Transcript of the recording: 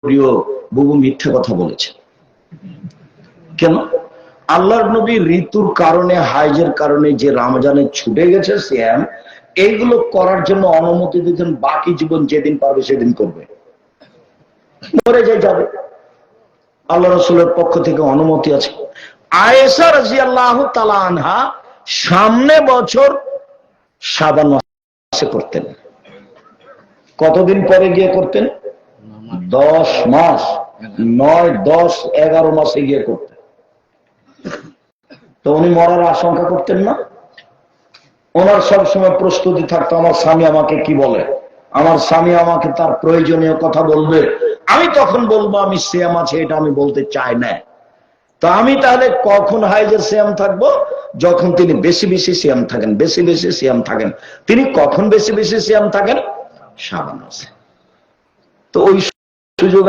প্রিয় বুবু মিথ্যা কথা বলেছে। কেন? আল্লাহর নবী ঋতুর কারণে, হাইজের কারণে যে রমজানে ছুটে গেছে সিয়াম, এইগুলো করার জন্য অনুমতি দিতেন। বাকি জীবন যেদিন পারবে সেদিন করবে, মরে যাবে। আল্লাহ রাসূলের পক্ষ থেকে অনুমতি আছে। আয়েশা রাদিয়াল্লাহু তাআলা আনহা সামনে বছর শাবান মাসে করতেন। কতদিন পরে গিয়ে করতেন? 10 মাস, 9, 10, 11 মাসে গিয়ে করতেন। তো উনি মরার আশঙ্কা করতেন না। ওনার সবসময় প্রস্তুতি থাকতো, আমার স্বামী আমাকে কি বলে, আমার স্বামী আমাকে তার প্রয়োজনীয় কথা বলবে, আমি তখন বলবো আমি সিয়াম আছে, এটা আমি বলতে চাই না। তো আমি তাহলে কখন হাইজের সিয়াম থাকবো? যখন তিনি বেশি বেশি সিয়াম থাকেন, বেশি বেশি সিয়াম থাকেন। তিনি কখন বেশি বেশি সিয়াম থাকেন? শাবান মাসে। তো ওই সুযোগ